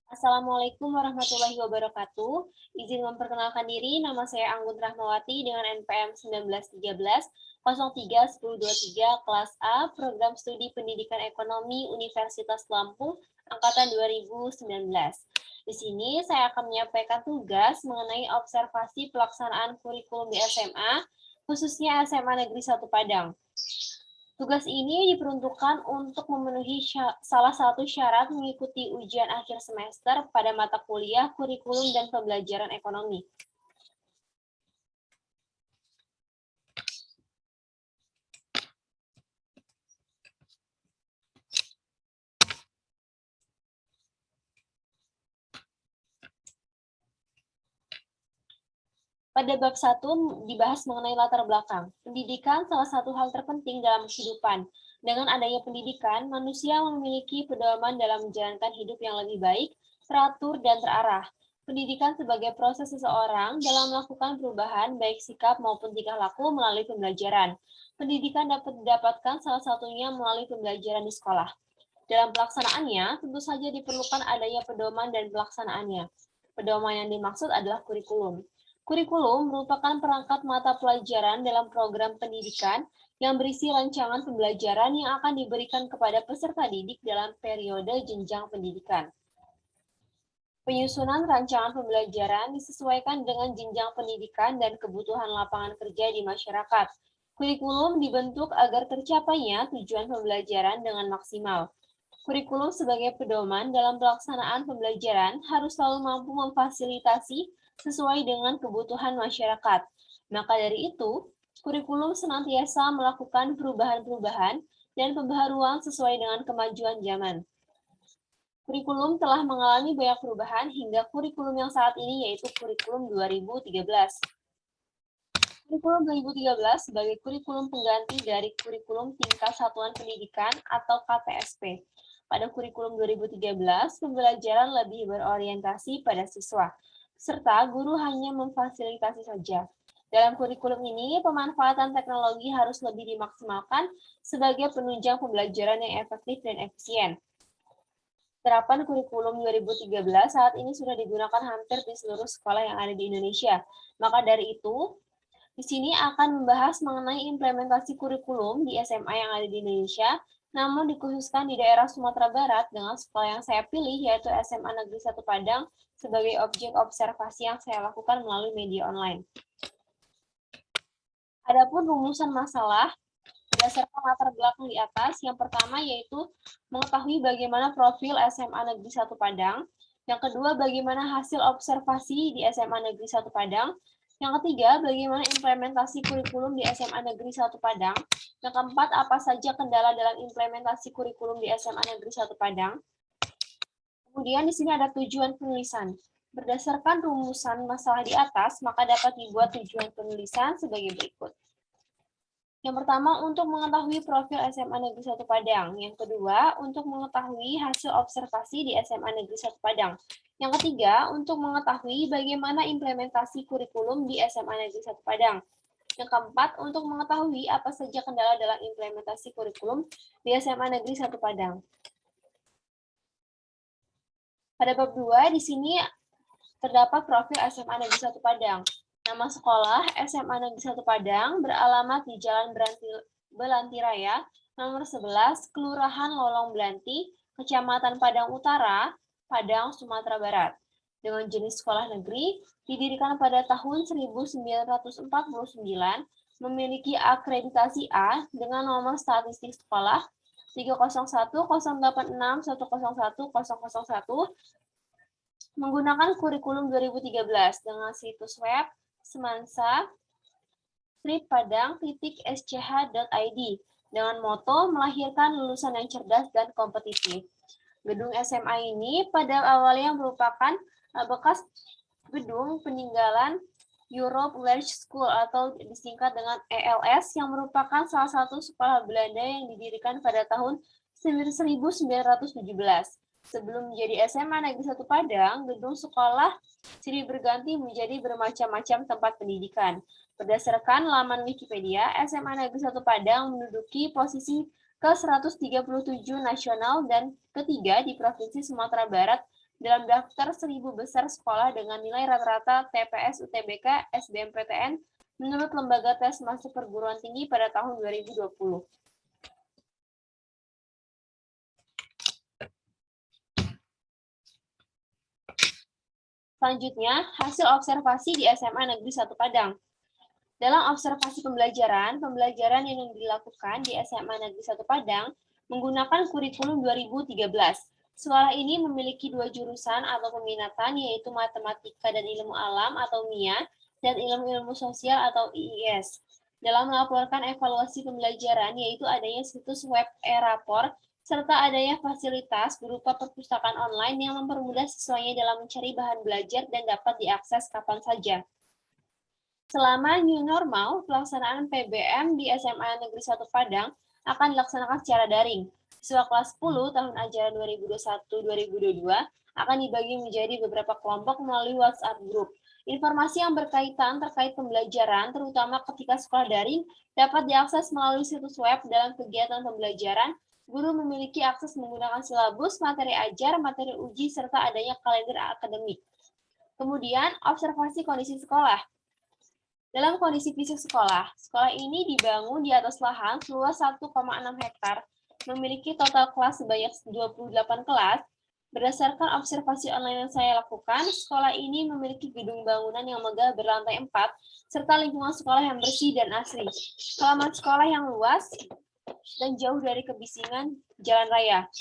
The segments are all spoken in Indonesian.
Assalamualaikum warahmatullahi wabarakatuh. Izin memperkenalkan diri, nama saya Anggun Rahmawati dengan NPM 1913 031023 kelas A, Program Studi Pendidikan Ekonomi Universitas Lampung, angkatan 2019. Di sini saya akan menyampaikan tugas mengenai observasi pelaksanaan kurikulum di SMA, khususnya SMA Negeri 1 Padang. Tugas ini diperuntukkan untuk memenuhi salah satu syarat mengikuti ujian akhir semester pada mata kuliah, kurikulum, dan pembelajaran ekonomi. Pada bab 1 dibahas mengenai latar belakang. Pendidikan salah satu hal terpenting dalam kehidupan. Dengan adanya pendidikan, manusia memiliki pedoman dalam menjalankan hidup yang lebih baik, teratur, dan terarah. Pendidikan sebagai proses seseorang dalam melakukan perubahan baik sikap maupun tingkah laku melalui pembelajaran. Pendidikan dapat didapatkan salah satunya melalui pembelajaran di sekolah. Dalam pelaksanaannya, tentu saja diperlukan adanya pedoman dan pelaksanaannya. Pedoman yang dimaksud adalah kurikulum. Kurikulum merupakan perangkat mata pelajaran dalam program pendidikan yang berisi rancangan pembelajaran yang akan diberikan kepada peserta didik dalam periode jenjang pendidikan. Penyusunan rancangan pembelajaran disesuaikan dengan jenjang pendidikan dan kebutuhan lapangan kerja di masyarakat. Kurikulum dibentuk agar tercapainya tujuan pembelajaran dengan maksimal. Kurikulum sebagai pedoman dalam pelaksanaan pembelajaran harus selalu mampu memfasilitasi sesuai dengan kebutuhan masyarakat. Maka dari itu, kurikulum senantiasa melakukan perubahan-perubahan dan pembaharuan sesuai dengan kemajuan zaman. Kurikulum telah mengalami banyak perubahan hingga kurikulum yang saat ini yaitu kurikulum 2013. Kurikulum 2013 sebagai kurikulum pengganti dari kurikulum tingkat satuan pendidikan atau KTSP. Pada kurikulum 2013, pembelajaran lebih berorientasi pada siswa, serta guru hanya memfasilitasi saja. Dalam kurikulum ini, pemanfaatan teknologi harus lebih dimaksimalkan sebagai penunjang pembelajaran yang efektif dan efisien. Terapan kurikulum 2013 saat ini sudah digunakan hampir di seluruh sekolah yang ada di Indonesia. Maka dari itu, di sini akan membahas mengenai implementasi kurikulum di SMA yang ada di Indonesia, namun dikhususkan di daerah Sumatera Barat dengan sekolah yang saya pilih, yaitu SMA Negeri 1 Padang, sebagai objek observasi yang saya lakukan melalui media online. Adapun rumusan masalah, berdasarkan latar belakang di atas, yang pertama yaitu mengetahui bagaimana profil SMA Negeri 1 Padang, yang kedua bagaimana hasil observasi di SMA Negeri 1 Padang, yang ketiga, bagaimana implementasi kurikulum di SMA Negeri 1 Padang. Yang keempat, apa saja kendala dalam implementasi kurikulum di SMA Negeri 1 Padang. Kemudian di sini ada tujuan penulisan. Berdasarkan rumusan masalah di atas, maka dapat dibuat tujuan penulisan sebagai berikut. Yang pertama, untuk mengetahui profil SMA Negeri 1 Padang. Yang kedua, untuk mengetahui hasil observasi di SMA Negeri 1 Padang. Yang ketiga, untuk mengetahui bagaimana implementasi kurikulum di SMA Negeri 1 Padang. Yang keempat, untuk mengetahui apa saja kendala dalam implementasi kurikulum di SMA Negeri 1 Padang. Pada bab 2, di sini terdapat profil SMA Negeri 1 Padang. Nama sekolah SMA Negeri 1 Padang beralamat di Jalan Belanti Raya, nomor 11, Kelurahan Lolong Belanti, Kecamatan Padang Utara, Padang, Sumatera Barat. Dengan jenis sekolah negeri, didirikan pada tahun 1949, memiliki akreditasi A dengan nomor statistik sekolah 30108610101, menggunakan kurikulum 2013 dengan situs web semansa-padang.sch.id dengan moto melahirkan lulusan yang cerdas dan kompetitif. Gedung SMA ini pada awalnya merupakan bekas gedung peninggalan Europe Village School atau disingkat dengan ELS yang merupakan salah satu sekolah Belanda yang didirikan pada tahun 1917. Sebelum menjadi SMA Negeri 1 Padang, gedung sekolah silih berganti menjadi bermacam-macam tempat pendidikan. Berdasarkan laman Wikipedia, SMA Negeri 1 Padang menduduki posisi ke-137 nasional dan ketiga di Provinsi Sumatera Barat dalam daftar 1000 besar sekolah dengan nilai rata-rata TPS UTBK SBMPTN menurut Lembaga Tes Masuk Perguruan Tinggi pada tahun 2020. Selanjutnya, hasil observasi di SMA Negeri 1 Padang. Dalam observasi pembelajaran yang dilakukan di SMA Negeri 1 Padang menggunakan kurikulum 2013. Sekolah ini memiliki 2 jurusan atau peminatan, yaitu Matematika dan Ilmu Alam atau MIA, dan Ilmu-Ilmu Sosial atau IIS. Dalam melaporkan evaluasi pembelajaran, yaitu adanya situs web e-rapor, serta adanya fasilitas berupa perpustakaan online yang mempermudah siswanya dalam mencari bahan belajar dan dapat diakses kapan saja. Selama new normal, pelaksanaan PBM di SMA Negeri 1 Padang akan dilaksanakan secara daring. Siswa kelas 10 tahun ajaran 2021-2022 akan dibagi menjadi beberapa kelompok melalui WhatsApp group. Informasi yang berkaitan terkait pembelajaran, terutama ketika sekolah daring, dapat diakses melalui situs web. Dalam kegiatan pembelajaran, guru memiliki akses menggunakan silabus, materi ajar, materi uji, serta adanya kalender akademik. Kemudian, observasi kondisi sekolah. Dalam kondisi fisik sekolah ini dibangun di atas lahan seluas 1,6 hektar, memiliki total kelas sebanyak 28 kelas. Berdasarkan observasi online yang saya lakukan, sekolah ini memiliki gedung bangunan yang megah berlantai 4, serta lingkungan sekolah yang bersih dan asri. Halaman sekolah yang luas dan jauh dari kebisingan jalan raya.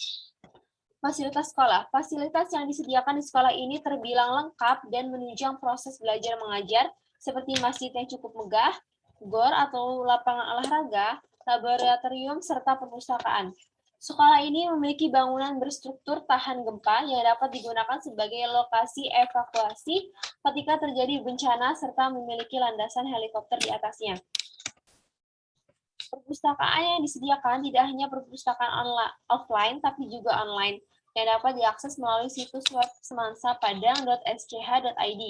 Fasilitas sekolah. Fasilitas yang disediakan di sekolah ini terbilang lengkap dan menunjang proses belajar mengajar, seperti masjid yang cukup megah, gor atau lapangan olahraga, laboratorium, serta perpustakaan. Sekolah ini memiliki bangunan berstruktur tahan gempa yang dapat digunakan sebagai lokasi evakuasi ketika terjadi bencana, serta memiliki landasan helikopter di atasnya. Perpustakaan yang disediakan tidak hanya perpustakaan offline, tapi juga online, yang dapat diakses melalui situs web semansapadang.sch.id,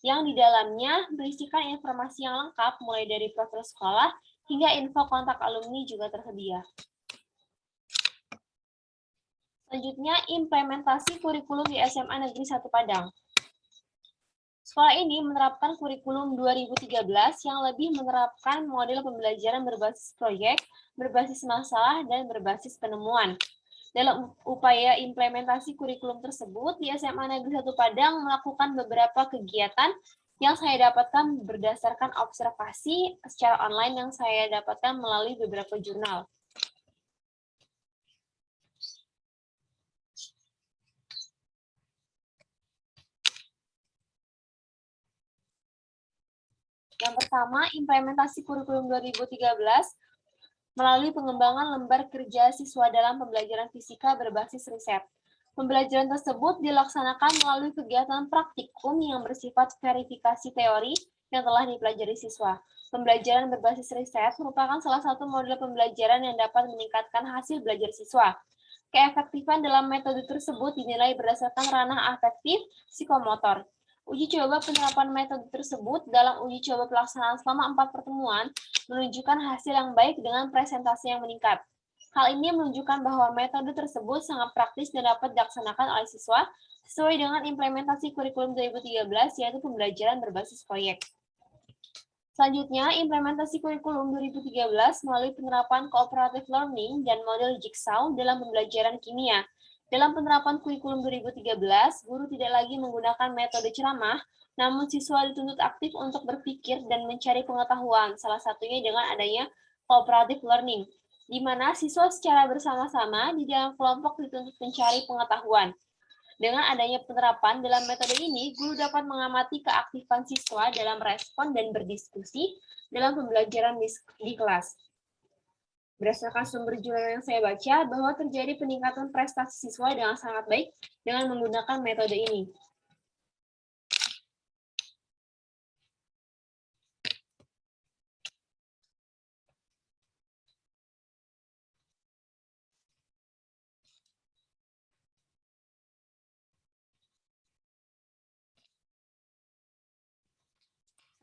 yang di dalamnya berisikan informasi yang lengkap mulai dari profil sekolah hingga info kontak alumni juga tersedia. Selanjutnya, implementasi kurikulum di SMA Negeri 1 Padang. Sekolah ini menerapkan kurikulum 2013 yang lebih menerapkan model pembelajaran berbasis proyek, berbasis masalah, dan berbasis penemuan. Dalam upaya implementasi kurikulum tersebut, di SMA Negeri 1 Padang melakukan beberapa kegiatan yang saya dapatkan berdasarkan observasi secara online yang saya dapatkan melalui beberapa jurnal. Yang pertama, implementasi kurikulum 2013 melalui pengembangan lembar kerja siswa dalam pembelajaran fisika berbasis riset. Pembelajaran tersebut dilaksanakan melalui kegiatan praktikum yang bersifat verifikasi teori yang telah dipelajari siswa. Pembelajaran berbasis riset merupakan salah satu model pembelajaran yang dapat meningkatkan hasil belajar siswa. Keefektifan dalam metode tersebut dinilai berdasarkan ranah afektif psikomotor. Uji coba penerapan metode tersebut dalam uji coba pelaksanaan selama 4 pertemuan menunjukkan hasil yang baik dengan presentasi yang meningkat. Hal ini menunjukkan bahwa metode tersebut sangat praktis dan dapat dilaksanakan oleh siswa sesuai dengan implementasi kurikulum 2013, yaitu pembelajaran berbasis proyek. Selanjutnya, implementasi kurikulum 2013 melalui penerapan cooperative learning dan model jigsaw dalam pembelajaran kimia. Dalam penerapan kurikulum 2013, guru tidak lagi menggunakan metode ceramah, namun siswa dituntut aktif untuk berpikir dan mencari pengetahuan, salah satunya dengan adanya cooperative learning, di mana siswa secara bersama-sama di dalam kelompok dituntut mencari pengetahuan. Dengan adanya penerapan dalam metode ini, guru dapat mengamati keaktifan siswa dalam respon dan berdiskusi dalam pembelajaran di kelas. Berdasarkan sumber jurnal yang saya baca, bahwa terjadi peningkatan prestasi siswa dengan sangat baik dengan menggunakan metode ini.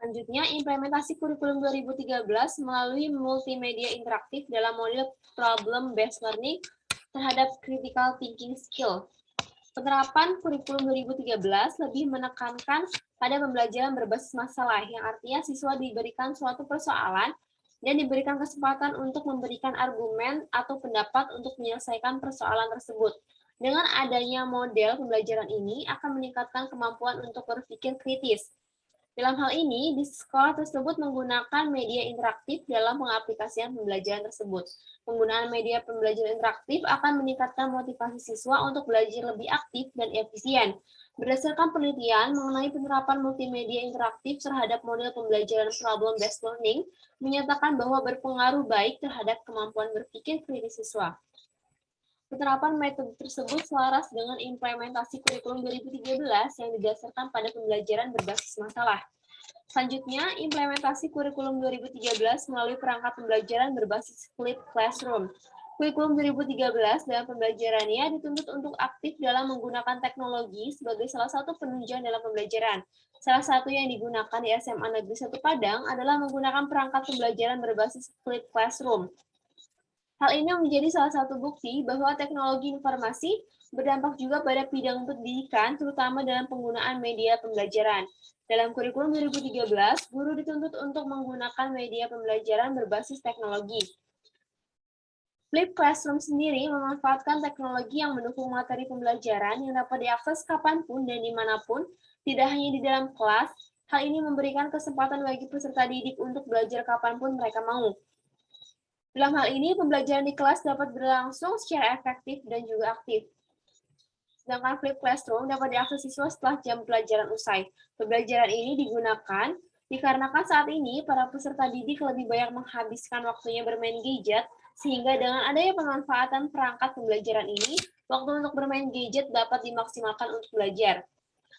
Selanjutnya, implementasi kurikulum 2013 melalui multimedia interaktif dalam model problem-based learning terhadap critical thinking skill. Penerapan kurikulum 2013 lebih menekankan pada pembelajaran berbasis masalah, yang artinya siswa diberikan suatu persoalan dan diberikan kesempatan untuk memberikan argumen atau pendapat untuk menyelesaikan persoalan tersebut. Dengan adanya model pembelajaran ini akan meningkatkan kemampuan untuk berpikir kritis. Dalam hal ini, di sekolah tersebut menggunakan media interaktif dalam pengaplikasian pembelajaran tersebut. Penggunaan media pembelajaran interaktif akan meningkatkan motivasi siswa untuk belajar lebih aktif dan efisien. Berdasarkan penelitian mengenai penerapan multimedia interaktif terhadap model pembelajaran problem-based learning, menyatakan bahwa berpengaruh baik terhadap kemampuan berpikir kritis siswa. Penerapan metode tersebut selaras dengan implementasi kurikulum 2013 yang didasarkan pada pembelajaran berbasis masalah. Selanjutnya, implementasi kurikulum 2013 melalui perangkat pembelajaran berbasis flipped classroom. Kurikulum 2013 dalam pembelajarannya dituntut untuk aktif dalam menggunakan teknologi sebagai salah satu penunjang dalam pembelajaran. Salah satu yang digunakan di SMA Negeri 1 Padang adalah menggunakan perangkat pembelajaran berbasis flipped classroom. Hal ini menjadi salah satu bukti bahwa teknologi informasi berdampak juga pada bidang pendidikan, terutama dalam penggunaan media pembelajaran. Dalam kurikulum 2013, guru dituntut untuk menggunakan media pembelajaran berbasis teknologi. Flip Classroom sendiri memanfaatkan teknologi yang mendukung materi pembelajaran yang dapat diakses kapanpun dan dimanapun, tidak hanya di dalam kelas. Hal ini memberikan kesempatan bagi peserta didik untuk belajar kapanpun mereka mau. Dalam hal ini, pembelajaran di kelas dapat berlangsung secara efektif dan juga aktif. Sedangkan Flip Classroom dapat diakses siswa setelah jam pelajaran usai. Pembelajaran ini digunakan dikarenakan saat ini para peserta didik lebih banyak menghabiskan waktunya bermain gadget, sehingga dengan adanya pemanfaatan perangkat pembelajaran ini, waktu untuk bermain gadget dapat dimaksimalkan untuk belajar.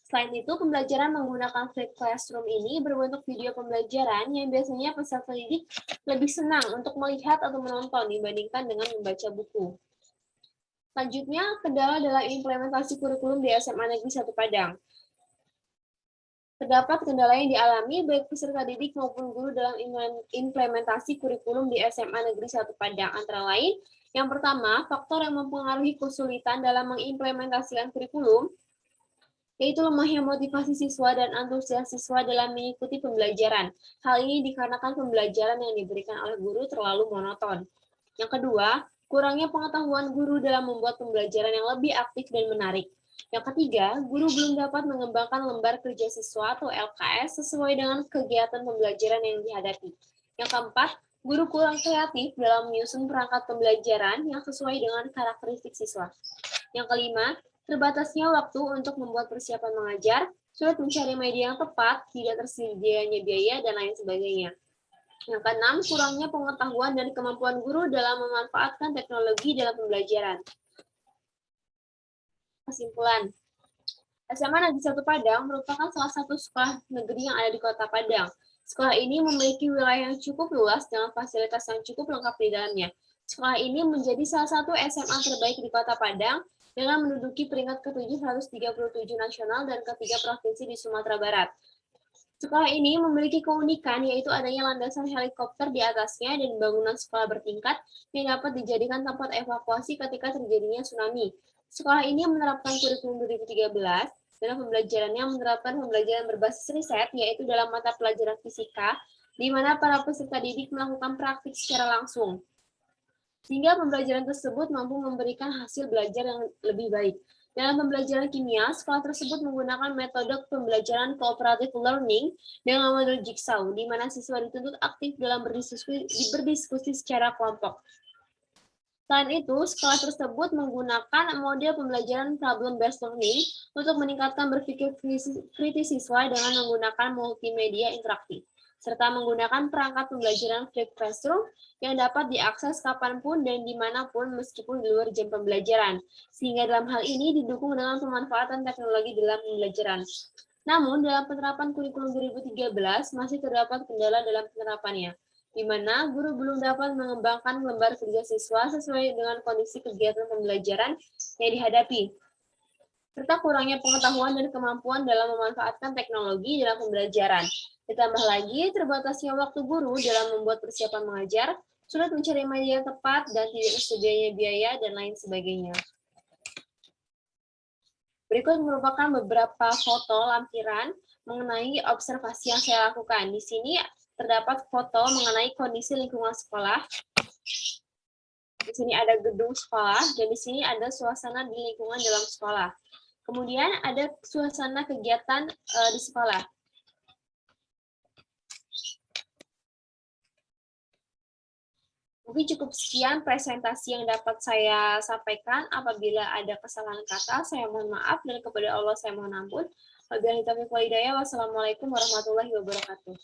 Selain itu, pembelajaran menggunakan Flip Classroom ini berbentuk video pembelajaran yang biasanya peserta didik lebih senang untuk melihat atau menonton dibandingkan dengan membaca buku. Selanjutnya, kendala dalam implementasi kurikulum di SMA Negeri 1 Padang. Terdapat kendala yang dialami baik peserta didik maupun guru dalam implementasi kurikulum di SMA Negeri 1 Padang. Antara lain, yang pertama, faktor yang mempengaruhi kesulitan dalam mengimplementasikan kurikulum yaitu lemahnya motivasi siswa dan antusias siswa dalam mengikuti pembelajaran. Hal ini dikarenakan pembelajaran yang diberikan oleh guru terlalu monoton. Yang kedua, kurangnya pengetahuan guru dalam membuat pembelajaran yang lebih aktif dan menarik. Yang ketiga, guru belum dapat mengembangkan lembar kerja siswa atau LKS sesuai dengan kegiatan pembelajaran yang dihadapi. Yang keempat, guru kurang kreatif dalam menyusun perangkat pembelajaran yang sesuai dengan karakteristik siswa. Yang kelima, terbatasnya waktu untuk membuat persiapan mengajar, sulit mencari media yang tepat, tidak tersedianya biaya, dan lain sebagainya. Yang keenam, kurangnya pengetahuan dan kemampuan guru dalam memanfaatkan teknologi dalam pembelajaran. Kesimpulan, SMA Negeri 1 Padang merupakan salah satu sekolah negeri yang ada di Kota Padang. Sekolah ini memiliki wilayah yang cukup luas dengan fasilitas yang cukup lengkap di dalamnya. Sekolah ini menjadi salah satu SMA terbaik di Kota Padang dengan menduduki peringkat ke-737 nasional dan ketiga provinsi di Sumatera Barat. Sekolah ini memiliki keunikan yaitu adanya landasan helikopter di atasnya dan bangunan sekolah bertingkat yang dapat dijadikan tempat evakuasi ketika terjadinya tsunami. Sekolah ini menerapkan kurikulum 2013 dalam pembelajarannya menerapkan pembelajaran berbasis riset yaitu dalam mata pelajaran fisika di mana para peserta didik melakukan praktik secara langsung. Sehingga pembelajaran tersebut mampu memberikan hasil belajar yang lebih baik. Dalam pembelajaran kimia, sekolah tersebut menggunakan metode pembelajaran cooperative learning dengan metode jigsaw, di mana siswa dituntut aktif dalam berdiskusi secara kelompok. Selain itu, sekolah tersebut menggunakan model pembelajaran problem-based learning untuk meningkatkan berpikir kritis siswa dengan menggunakan multimedia interaktif, serta menggunakan perangkat pembelajaran Flip Classroom yang dapat diakses kapanpun dan dimanapun meskipun di luar jam pembelajaran, sehingga dalam hal ini didukung dengan pemanfaatan teknologi dalam pembelajaran. Namun, dalam penerapan kurikulum 2013 masih terdapat kendala dalam penerapannya, di mana guru belum dapat mengembangkan lembar kerja siswa sesuai dengan kondisi kegiatan pembelajaran yang dihadapi, serta kurangnya pengetahuan dan kemampuan dalam memanfaatkan teknologi dalam pembelajaran. Ditambah lagi, terbatasnya waktu guru dalam membuat persiapan mengajar, sulit mencari media yang tepat, dan tidak tersedianya biaya, dan lain sebagainya. Berikut merupakan beberapa foto lampiran mengenai observasi yang saya lakukan. Di sini terdapat foto mengenai kondisi lingkungan sekolah. Di sini ada gedung sekolah, dan di sini ada suasana di lingkungan dalam sekolah. Kemudian ada suasana kegiatan di sekolah. Mungkin cukup sekian presentasi yang dapat saya sampaikan. Apabila ada kesalahan kata, saya mohon maaf, dan kepada Allah saya mohon ampun. Wabillahi taufiq wal hidayah. Wassalamualaikum warahmatullahi wabarakatuh.